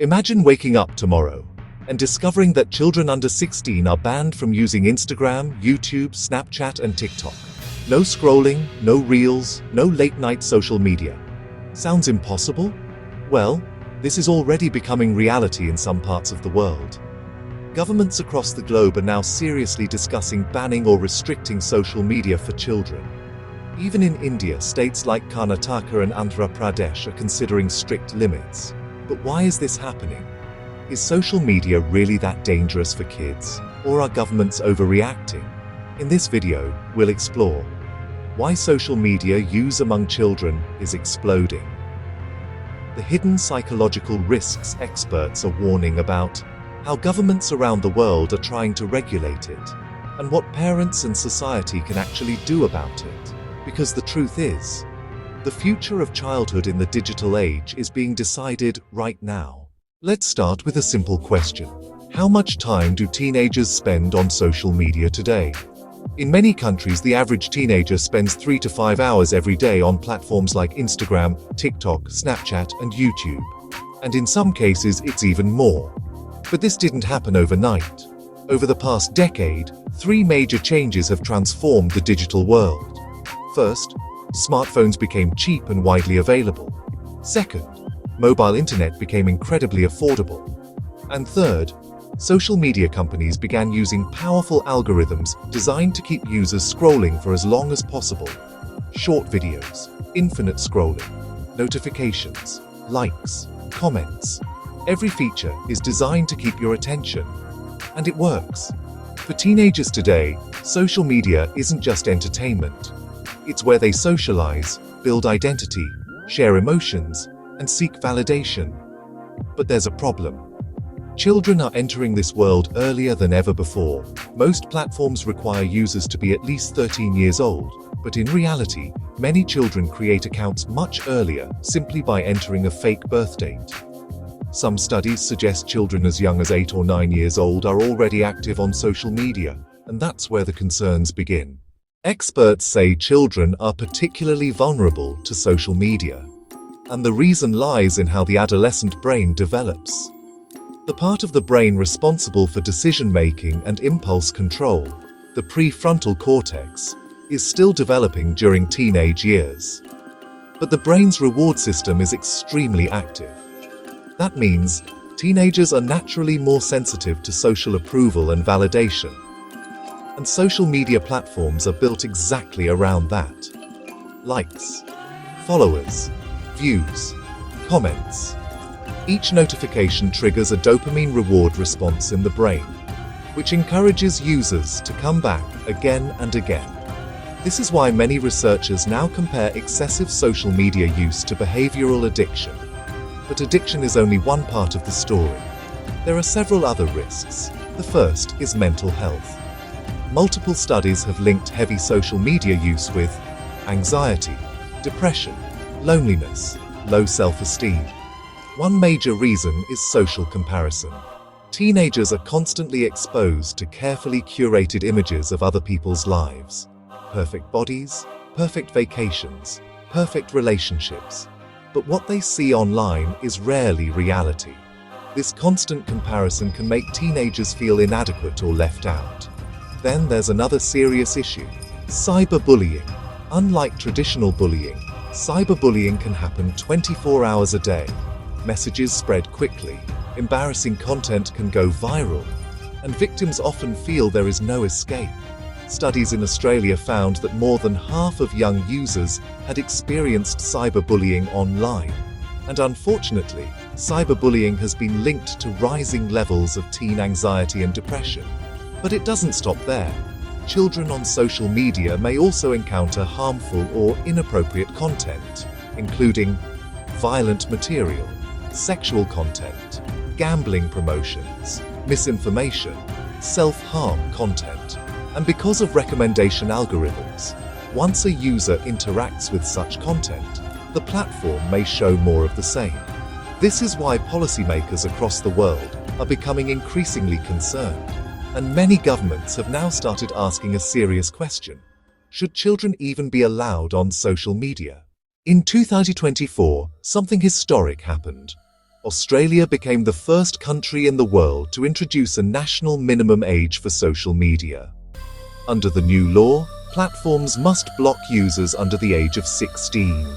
Imagine waking up tomorrow and discovering that children under 16 are banned from using Instagram, YouTube, Snapchat, and TikTok. No scrolling, no reels, no late-night social media. Sounds impossible? Well, this is already becoming reality in some parts of the world. Governments across the globe are now seriously discussing banning or restricting social media for children. Even in India, states like Karnataka and Andhra Pradesh are considering strict limits. But why is this happening? Is social media really that dangerous for kids, or are governments overreacting? In this video, we'll explore why social media use among children is exploding, the hidden psychological risks experts are warning about, how governments around the world are trying to regulate it, and what parents and society can actually do about it. Because the truth is, the future of childhood in the digital age is being decided right now. Let's start with a simple question. How much time do teenagers spend on social media today? In many countries, the average teenager spends 3 to 5 hours every day on platforms like Instagram, TikTok, Snapchat, and YouTube. And in some cases, it's even more. But this didn't happen overnight. Over the past decade, 3 major changes have transformed the digital world. First, smartphones became cheap and widely available. Second, mobile internet became incredibly affordable. And third, social media companies began using powerful algorithms designed to keep users scrolling for as long as possible. Short videos, infinite scrolling, notifications, likes, comments. Every feature is designed to keep your attention. And it works. For teenagers today, social media isn't just entertainment. It's where they socialize, build identity, share emotions, and seek validation. But there's a problem. Children are entering this world earlier than ever before. Most platforms require users to be at least 13 years old, but in reality, many children create accounts much earlier simply by entering a fake birth date. Some studies suggest children as young as 8 or 9 years old are already active on social media, and that's where the concerns begin. Experts say children are particularly vulnerable to social media, and the reason lies in how the adolescent brain develops. The part of the brain responsible for decision-making and impulse control, the prefrontal cortex, is still developing during teenage years. But the brain's reward system is extremely active. That means teenagers are naturally more sensitive to social approval and validation. And social media platforms are built exactly around that. Likes, followers, views, comments. Each notification triggers a dopamine reward response in the brain, which encourages users to come back again and again. This is why many researchers now compare excessive social media use to behavioral addiction. But addiction is only one part of the story. There are several other risks. The first is mental health. Multiple studies have linked heavy social media use with anxiety, depression, loneliness, low self-esteem. One major reason is social comparison. Teenagers are constantly exposed to carefully curated images of other people's lives. Perfect bodies, perfect vacations, perfect relationships. But what they see online is rarely reality. This constant comparison can make teenagers feel inadequate or left out. Then there's another serious issue: cyberbullying. Unlike traditional bullying, cyberbullying can happen 24 hours a day. Messages spread quickly, embarrassing content can go viral, and victims often feel there is no escape. Studies in Australia found that more than half of young users had experienced cyberbullying online. And unfortunately, cyberbullying has been linked to rising levels of teen anxiety and depression. But it doesn't stop there. Children on social media may also encounter harmful or inappropriate content, including violent material, sexual content, gambling promotions, misinformation, self-harm content. And because of recommendation algorithms, once a user interacts with such content, the platform may show more of the same. This is why policymakers across the world are becoming increasingly concerned, and many governments have now started asking a serious question: should children even be allowed on social media? In 2024, something historic happened. Australia became the first country in the world to introduce a national minimum age for social media. Under the new law, platforms must block users under the age of 16.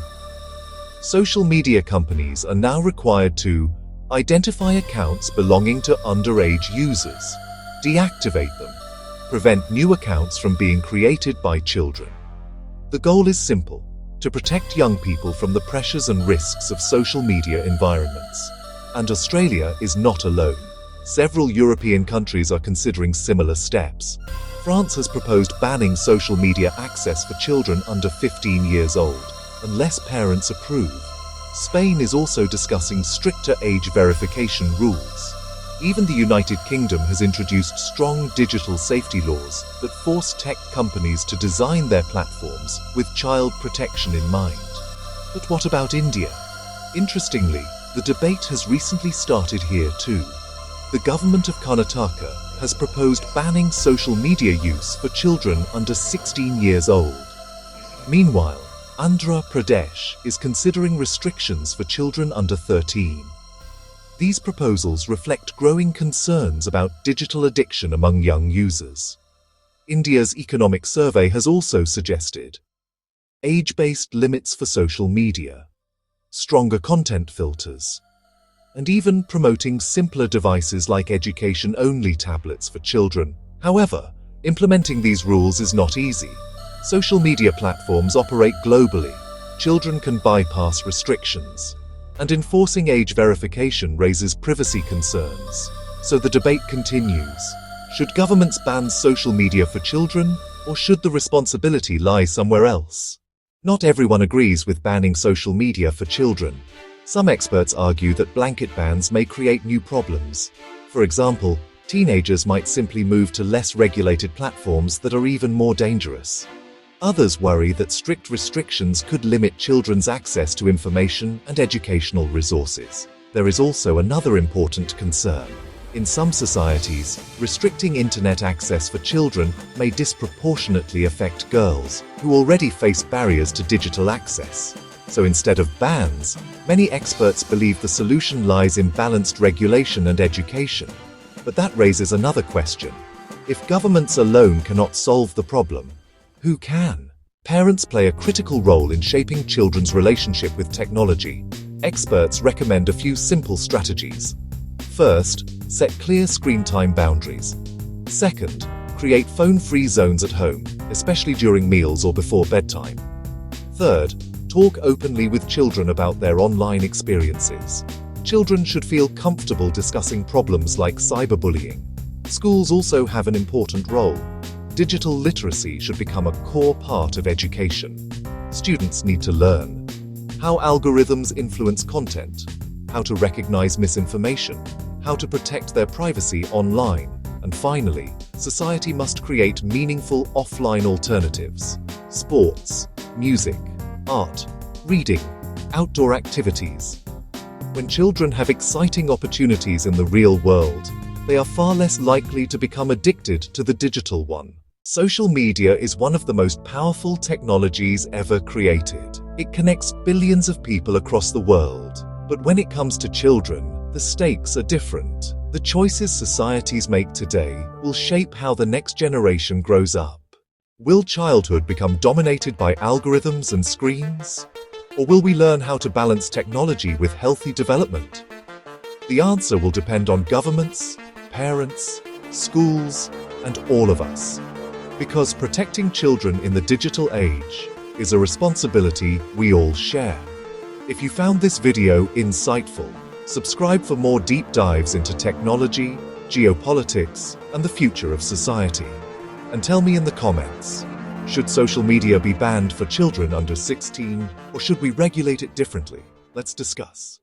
Social media companies are now required to identify accounts belonging to underage users, deactivate them, prevent new accounts from being created by children. The goal is simple: to protect young people from the pressures and risks of social media environments. And Australia is not alone. Several European countries are considering similar steps. France has proposed banning social media access for children under 15 years old, unless parents approve. Spain is also discussing stricter age verification rules. Even the United Kingdom has introduced strong digital safety laws that force tech companies to design their platforms with child protection in mind. But what about India? Interestingly, the debate has recently started here too. The government of Karnataka has proposed banning social media use for children under 16 years old. Meanwhile, Andhra Pradesh is considering restrictions for children under 13. These proposals reflect growing concerns about digital addiction among young users. India's economic survey has also suggested age-based limits for social media, stronger content filters, and even promoting simpler devices like education-only tablets for children. However, implementing these rules is not easy. Social media platforms operate globally. Children can bypass restrictions, and enforcing age verification raises privacy concerns. So the debate continues. Should governments ban social media for children, or should the responsibility lie somewhere else? Not everyone agrees with banning social media for children. Some experts argue that blanket bans may create new problems. For example, teenagers might simply move to less regulated platforms that are even more dangerous. Others worry that strict restrictions could limit children's access to information and educational resources. There is also another important concern. In some societies, restricting internet access for children may disproportionately affect girls, who already face barriers to digital access. So instead of bans, many experts believe the solution lies in balanced regulation and education. But that raises another question. If governments alone cannot solve the problem, who can? Parents play a critical role in shaping children's relationship with technology. Experts recommend a few simple strategies. First, set clear screen time boundaries. Second, create phone-free zones at home, especially during meals or before bedtime. Third, talk openly with children about their online experiences. Children should feel comfortable discussing problems like cyberbullying. Schools also have an important role. Digital literacy should become a core part of education. Students need to learn how algorithms influence content, how to recognize misinformation, how to protect their privacy online, and finally, society must create meaningful offline alternatives. Sports, music, art, reading, outdoor activities. When children have exciting opportunities in the real world, they are far less likely to become addicted to the digital one. Social media is one of the most powerful technologies ever created. It connects billions of people across the world. But when it comes to children, the stakes are different. The choices societies make today will shape how the next generation grows up. Will childhood become dominated by algorithms and screens? Or will we learn how to balance technology with healthy development? The answer will depend on governments, parents, schools, and all of us. Because protecting children in the digital age is a responsibility we all share. If you found this video insightful, subscribe for more deep dives into technology, geopolitics, and the future of society. And tell me in the comments, should social media be banned for children under 16, or should we regulate it differently? Let's discuss.